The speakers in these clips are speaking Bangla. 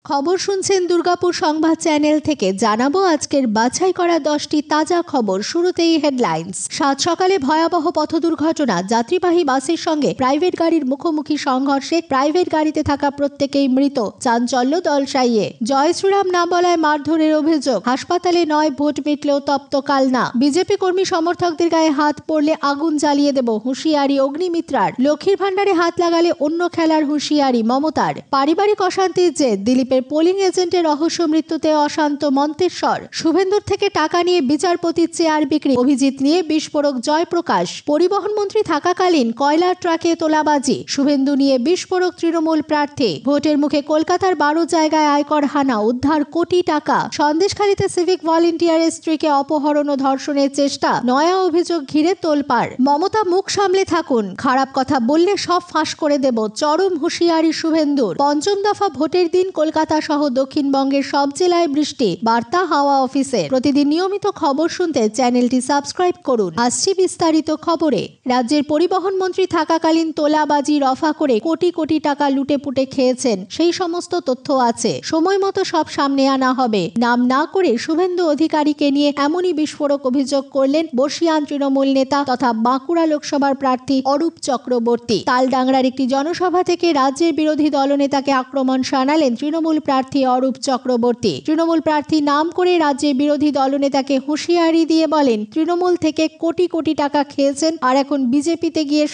খবর শুনছেন দুর্গাপুর সংবাদ চ্যানেল থেকে। জানাবো আজকের বাছাই করা 10টি তাজা খবর। শুরুতেই হেডলাইন্স। সাত সকালে ভয়াবহ পথ দুর্ঘটনা, যাত্রীবাহী বাসের সঙ্গে প্রাইভেট গাড়ির মুখোমুখি সংঘর্ষে প্রাইভেট গাড়িতে থাকা প্রত্যেকেই মৃত। চাঞ্চল্য দলসাইয়ে। জয় শ্রীরাম না বলায় মারধরের অভিযোগ, হাসপাতালে নয়, ভোট মিটলেও তপ্ত কালনা। বিজেপি কর্মী সমর্থকদের গায়ে হাত পড়লে আগুন জ্বালিয়ে দেব, হুঁশিয়ারি অগ্নিমিত্রার। লক্ষ্মীর ভান্ডারে হাত লাগালে অন্য খেলার হুঁশিয়ারি মমতার। পারিবারিক অশান্তির জের, দিলীপের পোলিং এজেন্টের রহস্য মৃত্যুতে অশান্ত মন্তেশ্বর। শুভেন্দুর থেকে টাকা নিয়ে বিচারপতির চেয়ার বিক্রি, অভিজিৎ নিয়ে বিস্ফোরক জয়প্রকাশ। পরিবহন মন্ত্রী থাকাকালীন কয়লার ট্রাকে তোলাবাজি, শুভেন্দু নিয়ে বিস্ফোরক তৃণমূল প্রার্থী। ভোটের মুখে কলকাতার 12 জায়গায় আয়কর হানা, উদ্ধার কোটি টাকা। সন্দেশখালীতে সিভিক ভলান্টিয়ারের স্ত্রীকে অপহরণ ও ধর্ষণের চেষ্টা, নয়া অভিযোগ ঘিরে তোলপাড়। মমতা মুখ সামলে থাকুন, খারাপ কথা বললে সব ফাঁস করে দেব, চরম হুঁশিয়ারি শুভেন্দুর। পঞ্চম দফা ভোটের দিন কলকাতা সহ দক্ষিণবঙ্গের সব জেলায় বৃষ্টি, বার্তা হাওয়া অফিসের। প্রতিদিন নিয়মিত খবর শুনতে চ্যানেলটি সাবস্ক্রাইব করুন। আসছি বিস্তারিত খবরে। রাজ্যের পরিবহন মন্ত্রী থাকাকালীন তোলাবাজি রফা করে কোটি কোটি টাকা লুটে পুটে খেয়েছেন, সেই সমস্ত তথ্য আছে। সময় মতো সব সামনে আনা হবে। নাম না করে শুভেন্দু অধিকারীকে নিয়ে এমনই বিস্ফোরক অভিযোগ করলেন বর্ষীয়ান তৃণমূল নেতা তথা বাঁকুড়া লোকসভার প্রার্থী অরূপ চক্রবর্তী। তালডাংরার একটি জনসভা থেকে রাজ্যের বিরোধী দলনেতাকে আক্রমণ শানালেন তৃণমূল প্রার্থী অরূপ চক্রবর্তী। তৃণমূল প্রার্থী নাম করে রাজ্যের বিরোধী দলনেতাকে হুঁশিয়ারি দিয়ে বলেন, তৃণমূল থেকে কোটি কোটি টাকা খেয়েছেন আর এখন বিজেপিতে গিয়ে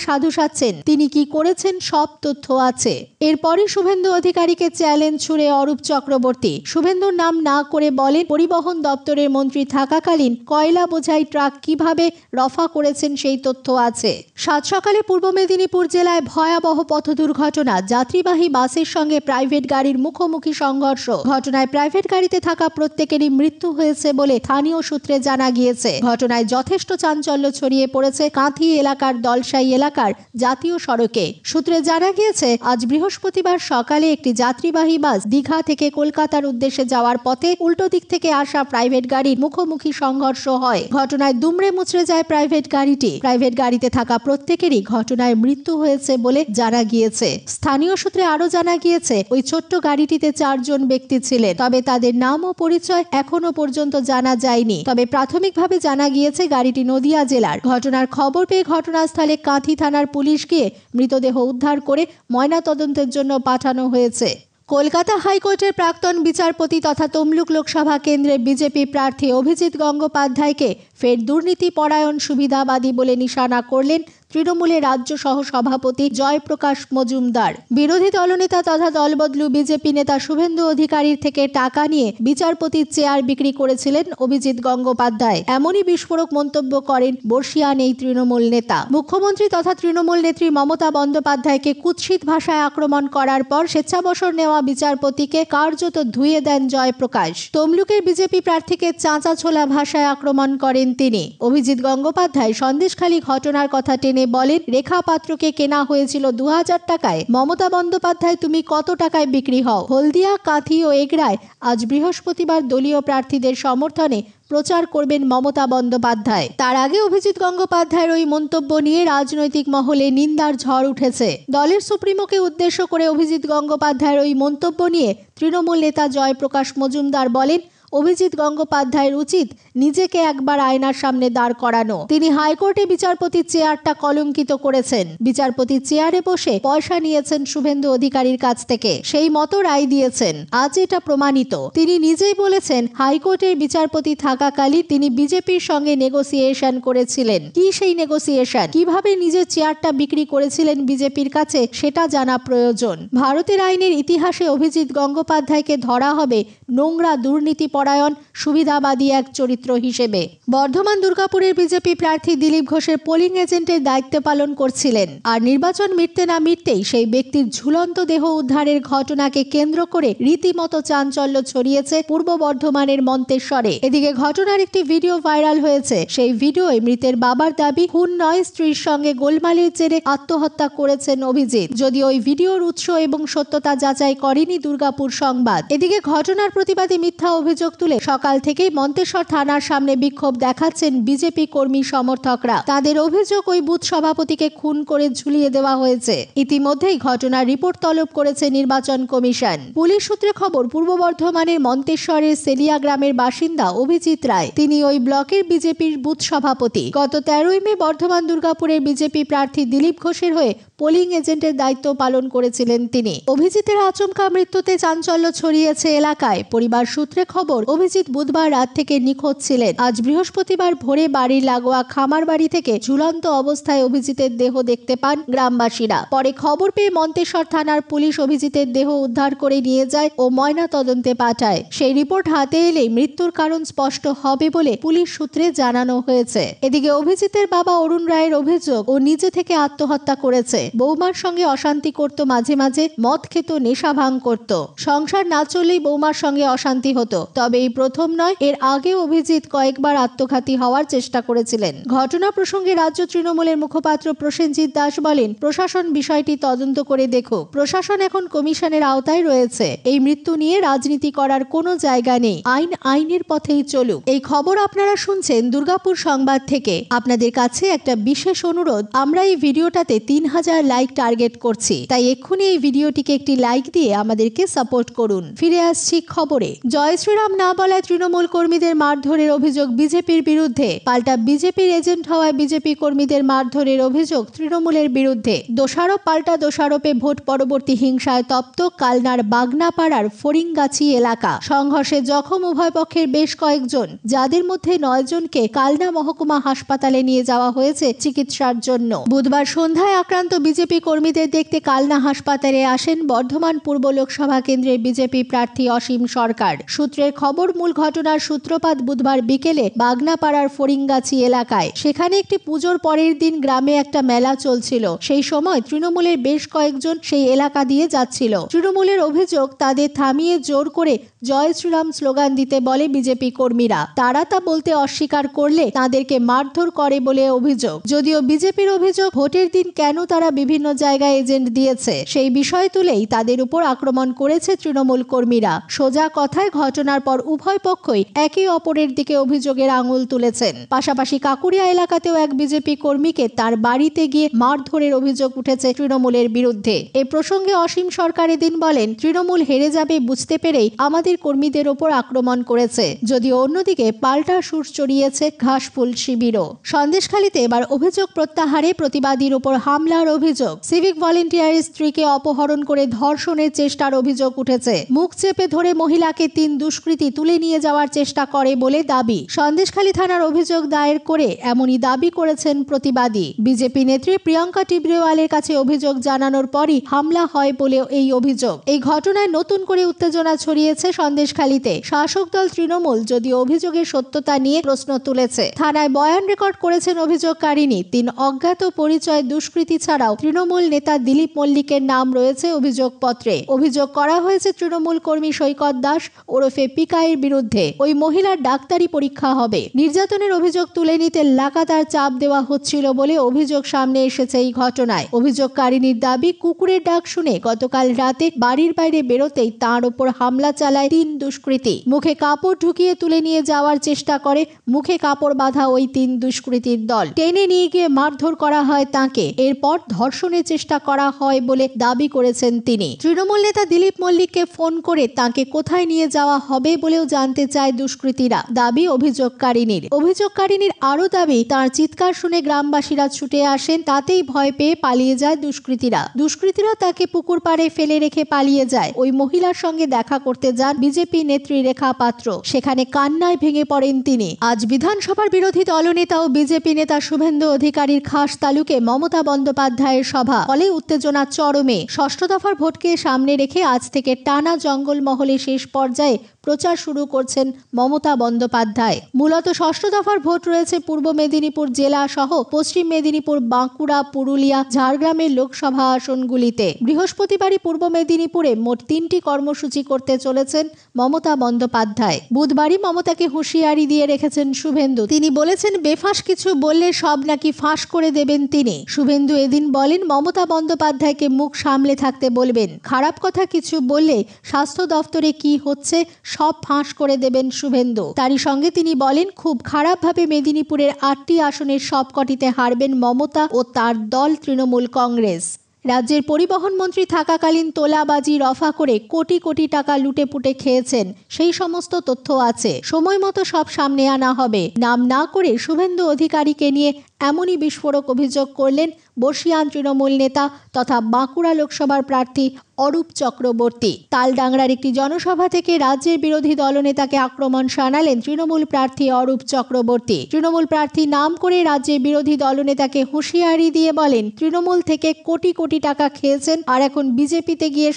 সাধু সাজছেন। তিনি কি করেছেন সব তথ্য আছে। এরপরই শুভেন্দু অধিকারীকে চ্যালেঞ্জ ছুড়ে অরূপ চক্রবর্তী। শুভেন্দুর নাম না করে বলেন, পরিবহন দপ্তরের মন্ত্রী থাকাকালীন কয়লা বোঝাই ট্রাক কিভাবে রফা করেছেন সেই তথ্য আছে। সাত সকালে পূর্ব মেদিনীপুর জেলায় ভয়াবহ পথ দুর্ঘটনা, যাত্রীবাহী বাসের সঙ্গে প্রাইভেট গাড়ির মুখোমুখি সংঘর্ষ। ঘটনায় প্রাইভেট গাড়িতে থাকা প্রত্যেকেরই মৃত্যু হয়েছে বলে স্থানীয় সূত্রে জানা গিয়েছে। ঘটনায় যথেষ্ট চাঞ্চল্য ছড়িয়ে পড়েছে কাঁথি এলাকার দলসাই এলাকার জাতীয় সড়কে। সূত্রে জানা গিয়েছে, আজ বৃহস্পতিবার সকালে একটি যাত্রীবাহী বাস দীঘা থেকে কলকাতার উদ্দেশ্যে যাওয়ার পথে উল্টো দিক থেকে আসা প্রাইভেট গাড়ির মুখোমুখি সংঘর্ষ হয়। ঘটনায় দুমড়ে মুচড়ে যায় প্রাইভেট গাড়িটি। প্রাইভেট গাড়িতে থাকা প্রত্যেকেরই ঘটনায় মৃত্যু হয়েছে বলে জানা গিয়েছে। স্থানীয় সূত্রে আরো জানা গিয়েছে, ওই ছোট্ট গাড়িটিতে 4 জন ব্যক্তি ছিলেন, তবে তাদের নাম ও পরিচয় এখনো পর্যন্ত জানা যায়নি। তবে প্রাথমিকভাবে জানা গিয়েছে গাড়িটি নদিয়া জেলার। ঘটনার খবর পেয়ে ঘটনাস্থলে কাঁথি থানার পুলিশ গিয়ে মৃতদেহ উদ্ধার করে ময়নাতদন্তের জন্য পাঠানো হয়েছে। কলকাতা হাইকোর্টের প্রাক্তন বিচারপতি তথা তমলুক লোকসভা কেন্দ্রের বিজেপি প্রার্থী অভিজিৎ গঙ্গোপাধ্যায়কে ফের দুর্নীতি পরায়ণ সুবিধাবাদী বলে নিশানা করলেন তৃণমূলের রাজ্য সহ সভাপতি জয়প্রকাশ মজুমদার। বিরোধী দলনেতা তথা দলবদলু বিজেপি নেতা শুভেন্দু অধিকারীর থেকে টাকা নিয়ে বিচারপতির চেয়ার বিক্রি করেছিলেন অভিজিৎ গঙ্গোপাধ্যায়। এমনই বিস্ফোরক মন্তব্য করেন বর্ষীয়ান এই তৃণমূল নেতা। মুখ্যমন্ত্রী তথা তৃণমূল নেত্রী মমতা বন্দ্যোপাধ্যায়কে কুৎসিত ভাষায় আক্রমণ করার পর স্বেচ্ছাবসর নেওয়া বিচারপতিকে কার্যত ধুয়ে দেন জয়প্রকাশ। তমলুকের বিজেপি প্রার্থীকে চাঁচা ছোলা ভাষায় আক্রমণ করেন তিনি। অভিজিৎ গঙ্গোপাধ্যায় সন্দেশখালী ঘটনার কথা টেনে বলেন, রেখা পাত্রকে কেনা হয়েছিল 2000 টাকায়। মমতা বন্দ্যোপাধ্যায় তুমি কত টাকায় বিক্রি হও? হলদিয়া, কাঁথি ও এগরায় আজ বৃহস্পতিবার দলীয় প্রার্থীদের সমর্থনে প্রচার করবেন মমতা বন্দ্যোপাধ্যায়। তার আগে অভিজিৎ গঙ্গোপাধ্যায়ের ওই মন্তব্য নিয়ে রাজনৈতিক মহলে নিন্দার ঝড় উঠেছে। দলের সুপ্রিমোকে উদ্দেশ্য করে অভিজিৎ গঙ্গোপাধ্যায়ের ওই মন্তব্য নিয়ে তৃণমূল নেতা জয়প্রকাশ মজুমদার বলেন, অভিজিৎ গঙ্গোপাধ্যায়ের উচিত নিজেকে একবার আয়নার সামনে দাঁড় করানো। তিনি হাইকোর্টে বিচারপতির চেয়ারটা কলঙ্কিত করেছেন। বিচারপতির চেয়ারে বসে পয়সা নিয়েছেন শুভেন্দু অধিকারীর কাছ থেকে, সেই মতো রায় দিয়েছেন। আজ এটা প্রমাণিত। তিনি নিজেই বলেছেন, হাইকোর্টের বিচারপতি থাকাকালীন তিনি বিজেপির সঙ্গে নেগোসিয়েশন করেছিলেন। কি সেই নেগোসিয়েশন, কিভাবে নিজের চেয়ারটা বিক্রি করেছিলেন বিজেপির কাছে, সেটা জানা প্রয়োজন। ভারতের আইনের ইতিহাসে অভিজিৎ গঙ্গোপাধ্যায়কে ধরা হবে নোংরা দুর্নীতি পরায়ণ সুবিধাবাদী এক চরিত্র হিসেবে। বর্ধমান দুর্গাপুরের বিজেপি প্রার্থী দিলীপ ঘোষের পোলিং এজেন্টের দায়িত্ব পালন করছিলেন, আর নির্বাচন মিটতে না মিটতেই সেই ব্যক্তির ঝুলন্ত দেহ উদ্ধারের ঘটনাকে কেন্দ্র করে রীতিমতো চাঞ্চল্য ছড়িয়েছে পূর্ব বর্ধমানের মন্তেশ্বরে। এদিকে ঘটনার একটি ভিডিও ভাইরাল হয়েছে। সেই ভিডিওয় মৃতের বাবার দাবি, খুন নয়, স্ত্রীর সঙ্গে গোলমালের জেরে আত্মহত্যা করেছেন অভিজিৎ। যদিও ওই ভিডিওর উৎস এবং সত্যতা যাচাই করেনি দুর্গাপুর সংবাদ। এদিকে ঘটনার প্রতিবাদে মিথ্যা অভিযোগ অভিযোগ তুলে সকাল থেকেই মন্তেশ্বর থানার সামনে বিক্ষোভ দেখাচ্ছেন বিজেপি কর্মী সমর্থকরা। তাদের অভিযোগ ওই বুথ সভাপতিকে খুন করে ঝুলিয়ে দেওয়া হয়েছে। ইতিমধ্যেই ঘটনার রিপোর্ট তলব করেছে নির্বাচন কমিশন। পুলিশ সূত্রে খবর, পূর্ব বর্ধমানের মন্তেশ্বরের সেলিয়া গ্রামের বাসিন্দা অভিজিৎ রায়, তিনি ওই ব্লকের বিজেপির বুথ সভাপতি। গত 13ই মে বর্ধমান দুর্গাপুরের বিজেপি প্রার্থী দিলীপ ঘোষের হয়ে পোলিং এজেন্টের দায়িত্ব পালন করেছিলেন তিনি। অভিজিতের আচমকা মৃত্যুতে চাঞ্চল্য ছড়িয়েছে এলাকায়। পরিবার সূত্রে খবর, অভিজিৎ বুধবার রাত থেকে নিখোঁজ ছিলেন। আজ বৃহস্পতিবার ভোরে বাড়ির লাগোয়া খামার বাড়ি থেকে ঝুলন্ত অবস্থায় অভিজিতের দেহ দেখতে পান গ্রামবাসীরা। পরে খবর পেয়ে মন্তেশ্বর থানার পুলিশ অভিজিতের দেহ উদ্ধার করে নিয়ে যায় ও ময়না তদন্তে পাঠায়। সেই রিপোর্ট হাতে এলেই মৃত্যুর কারণ স্পষ্ট হবে বলে পুলিশ সূত্রে জানানো হয়েছে। এদিকে অভিজিতের বাবা অরুণ রায়ের অভিযোগ, ও নিজে থেকে আত্মহত্যা করেছে। বৌমার সঙ্গে অশান্তি করত, মাঝে মাঝে মদ খেত, নেশা ভাঙ করত। সংসার না চললেই বৌমার সঙ্গে অশান্তি হতো। তবে এই প্রথম নয়, এর আগে অভিজিৎ কয়েকবার আত্মঘাতী হওয়ার চেষ্টা করেছিলেন। ঘটনা প্রসঙ্গে রাজ্য তৃণমূলের মুখপাত্র প্রসেনজিৎ দাস বলেন, প্রশাসন বিষয়টি তদন্ত করে দেখুক। প্রশাসন এখন কমিশনের আওতায় রয়েছে। এই মৃত্যু নিয়ে রাজনীতি করার কোনো জায়গা নেই। আইন আইনের পথেই চলুক। এই খবর আপনারা শুনছেন দুর্গাপুর সংবাদ থেকে। আপনাদের কাছে একটা বিশেষ অনুরোধ, আমরা এই ভিডিওটাতে 3000 লাইক টার্গেট করছি, তাই এক্ষুনি এই ভিডিওটিকে একটি লাইক দিয়ে আমাদেরকে সাপোর্ট করুন। ফিরে আসছি খবরে। জয় শ্রীরাম না বলায় তৃণমূল কর্মীদের মারধরের অভিযোগ বিজেপির বিরুদ্ধে। পাল্টা বিজেপির এজেন্ট হওয়ায় বিজেপি কর্মীদের মারধরের অভিযোগ তৃণমূলের বিরুদ্ধে। দোষারোপ পাল্টা দোষারোপে ভোট পরবর্তী হিংসায় তপ্ত কালনার বাগনাপাড়ার ফরিংগাছি এলাকা। সংঘর্ষে জখম উভয় পক্ষের বেশ কয়েকজন, যাদের মধ্যে 9 জনকে কালনা মহকুমা হাসপাতালে নিয়ে যাওয়া হয়েছে চিকিৎসার জন্য। বুধবার সন্ধ্যায় আক্রান্ত বিজেপি কর্মীদের দেখতে কালনা হাসপাতালে আসেন বর্ধমান পূর্ব লোকসভা কেন্দ্রের বিজেপি প্রার্থী অসীম সরকার। সূত্রের খবর, মূল ঘটনার সূত্রপাত বুধবার বিকেলে বাগনাপাড়ার ফরিংগাছি এলাকায়। সেখানে একটি পুজোর পরের দিন গ্রামে একটা মেলা চলছিল। সেই সময় তৃণমূলের বেশ কয়েকজন সেই এলাকা দিয়ে যাচ্ছিল। তৃণমূলের অভিযোগ, তাদের থামিয়ে জোর করে জয় শ্রীরাম স্লোগান দিতে বলে বিজেপি কর্মীরা। তারা তা বলতে অস্বীকার করলে তাদেরকে মারধর করে বলে অভিযোগ। যদিও বিজেপির অভিযোগ, ভোটের দিন কেন তারা বিভিন্ন জায়গায় এজেন্ট দিয়েছে সেই বিষয় তুলেই তাদের উপর আক্রমণ করেছে তৃণমূল কর্মীরা। সোজা কথায়, ঘটনার পর উভয় পক্ষই একে অপরের দিকে অভিযোগের আঙুল তুলেছেন। পাশাপাশি কাকুরিয়া এলাকাতেও এক বিজেপি কর্মীকে তার বাড়িতে গিয়ে মারধরের অভিযোগ উঠেছে তৃণমূলের বিরুদ্ধে। এ প্রসঙ্গে অসীম সরকার এদিন বলেন, তৃণমূল হেরে যাবে বুঝতে পেরেই আমাদের কর্মীদের ওপর আক্রমণ করেছে। যদিও অন্যদিকে পাল্টা সুর চড়িয়েছে ঘাসফুল শিবিরও। সন্দেশখালীতে এবার অভিযোগ প্রত্যাহারে প্রতিবাদীর ওপর হামলার অভিযোগ। সিভিক ভলেন্টিয়ারের স্ত্রীকে অপহরণ করে ধর্ষণের চেষ্টার অভিযোগ উঠেছে। মুখ চেপে ধরে মহিলাকে 3 দুষ্কৃতী তুলে নিয়ে যাওয়ার চেষ্টা করে বলে দাবি। সন্দেশখালী থানার অভিযোগ দায়ের করে এমনই দাবি করেছেন প্রতিবাদী। বিজেপি নেত্রী প্রিয়াঙ্কা টিবরেওয়ালের কাছে অভিযোগ জানানোর পরই হামলা হয় বলেও এই অভিযোগ। এই ঘটনায় নতুন করে উত্তেজনা ছড়িয়েছে সন্দেশখালীতে। শাসক দল তৃণমূল যদিও অভিযোগের সত্যতা নিয়ে প্রশ্ন তুলেছে। থানায় বয়ান রেকর্ড করেছেন অভিযোগকারিনী। 3 অজ্ঞাত পরিচয় দুষ্কৃতী ছাড়াও তৃণমূল নেতা দিলীপ মল্লিকের নাম রয়েছে অভিযোগপত্রে। অভিযোগ করা হয়েছে তৃণমূল কর্মী সৈকত দাস ওরফে পিকাইয়ের বিরুদ্ধে। ওই মহিলার ডাক্তারি পরীক্ষা হবে। নির্যাতনের অভিযোগ তুলে নিতে লাগাতার চাপ দেওয়া হচ্ছিল বলে অভিযোগ সামনে এসেছে এই ঘটনায়। অভিযোগকারিনীর দাবি, কুকুরের ডাক শুনে গতকাল রাতে বাড়ির বাইরে বেরোতেই তাঁর ওপর হামলা চালায় 3 দুষ্কৃতী। মুখে কাপড় ঢুকিয়ে তুলে নিয়ে যাওয়ার চেষ্টা করে মুখে কাপড় বাঁধা ওই 3 দুষ্কৃতীর দল। টেনে নিয়ে গিয়ে মারধর করা হয় তাকে। এরপর ধর্ষণের চেষ্টা করা হয় বলে দাবি করেছেন তিনি। তৃণমূল নেতা দিলীপ মল্লিককে ফোন করে তাকে কোথায় নিয়ে যাওয়া হবে বলেও জানতে চায় দুষ্কৃতীরা। দাবি অভিযোগকারিনীর। অভিযোগকারিনীর আরও দাবি, তার চিৎকার শুনে গ্রামবাসীরা ছুটে আসেন, তাতেই ভয় পেয়ে পালিয়ে যায় দুষ্কৃতীরা। দুষ্কৃতীরা তাকে পুকুর পাড়ে ফেলে রেখে পালিয়ে যায়। ওই মহিলার সঙ্গে দেখা করতে যান বিজেপি নেত্রী রেখা পাত্র। সেখানে কান্নায় ভেঙে পড়েন তিনি। আজ বিধানসভার বিরোধী দলনেতা ও বিজেপি নেতা শুভেন্দু অধিকারীর খাস তালুকে মমতা বন্দ্যোপাধ্যায়ের সভা, ফলে উত্তেজনা চরমে। 6ষ্ঠ দফার ভোটকে সামনে রেখে আজ থেকে টানা জঙ্গলমহলে শেষ পর্যায়ে প্রচার শুরু করছেন মমতা বন্দ্যোপাধ্যায়। মূলত 6ষ্ঠ দফার ভোট রয়েছে পূর্ব মেদিনীপুর জেলা সহ পশ্চিম মেদিনীপুর, বাঁকুড়া, পুরুলিয়া, ঝাড়গ্রামের লোকসভা আসনগুলিতে। বৃহস্পতিবারই পূর্ব মেদিনীপুরে মোট 3টি কর্মসূচি করতে চলেছেন মমতা বন্দ্যোপাধ্যায়। বুধবারই মমতাকে হুঁশিয়ারি দিয়ে রেখেছেন শুভেন্দু। তিনি বলেছেন, বেফাঁস কিছু বললে সব নাকি ফাঁস করে দেবেন তিনি। শুভেন্দু এদিন বলেন, মমতা বন্দ্যোপাধ্যায়কে মুখ সামলে থাকতে বলবেন। খারাপ কথা কিছু বললে স্বাস্থ্য দফতরে কি হচ্ছে সব ফাঁস করে দেবেন শুভেন্দু। তারই সঙ্গে তিনি বলেন, খুব খারাপভাবে মেদিনীপুরের 8টি আসনের সবকটিতে হারবেন মমতা ও তার দল তৃণমূল কংগ্রেস। রাজ্যের পরিবহন মন্ত্রী থাকাকালীন তোলাবাজি রফা করে কোটি কোটি টাকা লুটেপুটে খেয়েছেন, সেই সমস্ত তথ্য আছে। সময় মতো সব সামনে আনা হবে। নাম না করে শুভেন্দু অধিকারীকে নিয়ে এমনই বিস্ফোরক অভিযোগ করলেন বর্ষীয়ান তৃণমূল নেতা তথা বাঁকুড়া লোকসভার প্রার্থী অরূপ চক্রবর্তী। তালডাংরার একটি জনসভা থেকে রাজ্যের বিরোধী দলনেতাকে আক্রমণ শানালেন তৃণমূল প্রার্থী অরূপ চক্রবর্তী। তৃণমূল প্রার্থী নাম করে রাজ্যের বিরোধী দলনেতাকে হুঁশিয়ারি দিয়ে বলেন, তৃণমূল থেকে কোটি কোটি টাকা খেয়েছেন আর এখন বিজেপিতে গিয়ে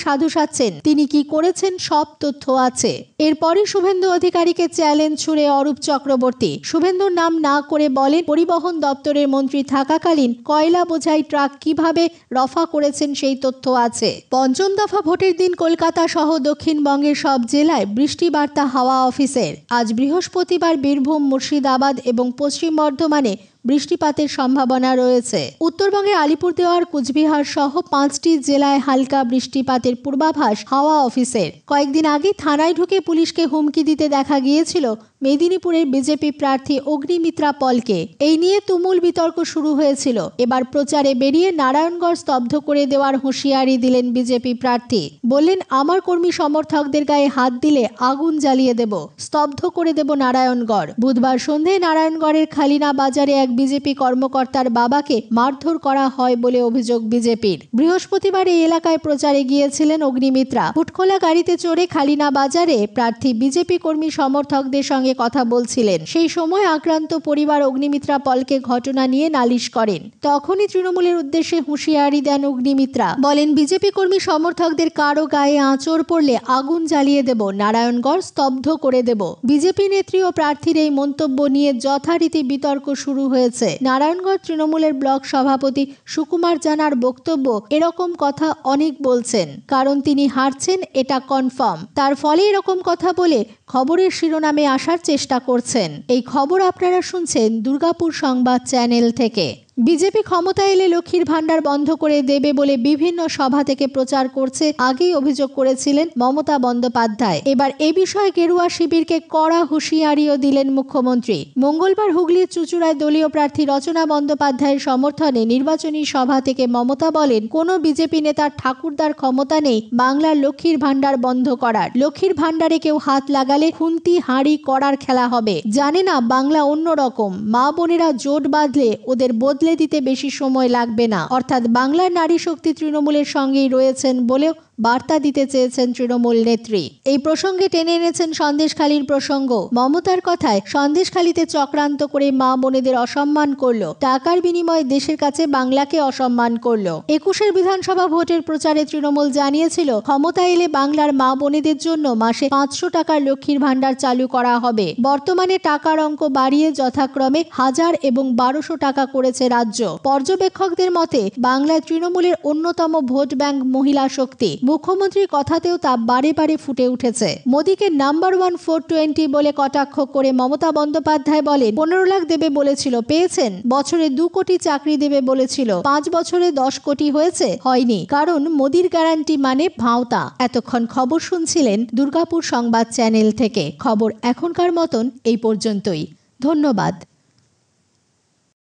সাধু সাজছেন। তিনি কি করেছেন সব তথ্য আছে। এরপরই শুভেন্দু অধিকারীকে চ্যালেঞ্জ ছুড়ে অরূপ চক্রবর্তী। শুভেন্দুর নাম না করে বলেন, পরিবহন দপ্তরের মন্ত্রী থাকাকালীন কয়লা বোঝাই ট্রাক কিভাবে রফা করেছেন সেই তথ্য আছে। পঞ্চম দফা ভোটের দিন কলকাতা সহ দক্ষিণবঙ্গের সব জেলায় বৃষ্টিবার্তা হাওয়া অফিসের। আজ বৃহস্পতিবার বীরভূম, মুর্শিদাবাদ এবং পশ্চিম বর্ধমানে বৃষ্টিপাতের সম্ভাবনা রয়েছে। উত্তরবঙ্গে আলিপুরদুয়ার, কুচবিহার সহ 5টি জেলায় হালকা বৃষ্টিপাতের পূর্বাভাস হাওয়া অফিসের। কয়েকদিন আগে থানায় ঢুকে পুলিশকে হুমকি দিতে দেখা গিয়েছিল মেদিনীপুরের বিজেপি প্রার্থী অগ্নিমিত্রা পলকে। এই নিয়ে তুমুল বিতর্ক শুরু হয়েছিল। এবার প্রচারে বেরিয়ে নারায়ণগড় স্তব্ধ করে দেওয়ার হুঁশিয়ারি দিলেন বিজেপি প্রার্থী। বললেন, আমার কর্মী সমর্থকদের গায়ে হাত দিলে আগুন জ্বালিয়ে দেব, স্তব্ধ করে দেব নারায়ণগড়। বুধবার সন্ধ্যায় নারায়ণগড়ের খালিনা বাজারে এক বিজেপি কর্মকর্তার বাবাকে মারধর করা হয় বলে অভিযোগ বিজেপির। বৃহস্পতিবার এই এলাকায় প্রচারে গিয়েছিলেন অগ্নিমিত্রা। ফুটখোলা গাড়িতে চড়ে খালিনা বাজারে প্রার্থী বিজেপি কর্মী সমর্থকদের সঙ্গে কথা বলছিলেন। সেই সময় আক্রান্ত পরিবার অগ্নিমিত্রা পলকে ঘটনা নিয়ে নালিশ করেন। তখনই তৃণমূলের উদ্দেশ্যে হুঁশিয়ারি দেন অগ্নিমিত্রা। বলেন, বিজেপি কর্মী সমর্থকদের কারো গায়ে আঁচড় পড়লে আগুন জ্বালিয়ে দেব, নারায়ণগড় স্তব্ধ করে দেব। বিজেপি নেত্রী ও প্রার্থীর এই মন্তব্য নিয়ে যথারীতি বিতর্ক শুরু হয়েছে। নারায়ণগড় তৃণমূলের ব্লক সভাপতি সুকুমার জানার বক্তব্য, এরকম কথা অনেক বলছেন, কারণ তিনি হারছেন এটা কনফার্ম। তার ফলে এরকম কথা বলে খবরের শিরোনামে আসার চেষ্টা করছেন। এই খবর আপনারা শুনছেন দুর্গাপুর সংবাদ চ্যানেল থেকে। বিজেপি ক্ষমতা এলে লক্ষ্মীর ভান্ডার বন্ধ করে দেবে বলে বিভিন্ন সভা থেকে প্রচার করছে, আগেই অভিযোগ করেছিলেন মমতা বন্দ্যোপাধ্যায়। এবার এ বিষয়ে গেরুয়া শিবিরকে কড়া হুঁশিয়ারিও দিলেন মুখ্যমন্ত্রী। মঙ্গলবার হুগলির চুঁচুড়ায় দলীয় প্রার্থী রচনা বন্দ্যোপাধ্যায়ের সমর্থনে নির্বাচনী সভা থেকে মমতা বলেন, কোনো বিজেপি নেতার ঠাকুরদার ক্ষমতা নেই বাংলার লক্ষ্মীর ভান্ডার বন্ধ করার। লক্ষ্মীর ভান্ডারে কেউ হাত লাগালে খুন্তি হাঁড়ি করার খেলা হবে। জানে না বাংলা অন্যরকম, মা বোনেরা জোট বাঁধলে ওদের বদলে দিতে বেশি সময় লাগবে না। অর্থাৎ বাংলার নারী শক্তি তৃণমূলের সঙ্গেই রয়েছেন বলেও বার্তা দিতে চেয়েছেন তৃণমূল নেত্রী। এই প্রসঙ্গে টেনে এনেছেন সন্দেশখালীর প্রসঙ্গ। মমতার কথায়, সন্দেশখালীতে চক্রান্ত করে মা বোনেদের অসম্মান করলো, টাকার বিনিময়ে দেশের কাছে বাংলাকে অসম্মান করলো। 21 বিধানসভা ভোটের প্রচারে তৃণমূল জানিয়েছিল, ক্ষমতা এলে বাংলার মা বোনেদের জন্য মাসে 500 টাকার লক্ষ্মীর ভান্ডার চালু করা হবে। বর্তমানে টাকার অঙ্ক বাড়িয়ে যথাক্রমে 1000 এবং 1200 টাকা করেছে রাজ্য। পর্যবেক্ষকদের মতে বাংলায় তৃণমূলের অন্যতম ভোট ব্যাংক মহিলা শক্তি। মুখ্যমন্ত্রীর কথাতেও তা বারে বারে ফুটে উঠেছে। মোদীকে নাম্বার 1 420 বলে কটাক্ষ করে মমতা বন্দ্যোপাধ্যায় বলেন, 15 লাখ দেবে বলেছিল, পেয়েছেন। বছরে 2 কোটি চাকরি দেবে বলেছিল, 5 বছরে 10 কোটি হয়েছে, হয়নি। কারণ মোদীর গ্যারান্টি মানে ভাঁওতা। এতক্ষণ খবর শুনছিলেন দুর্গাপুর সংবাদ চ্যানেল থেকে। খবর এখনকার মতন এই পর্যন্তই। ধন্যবাদ।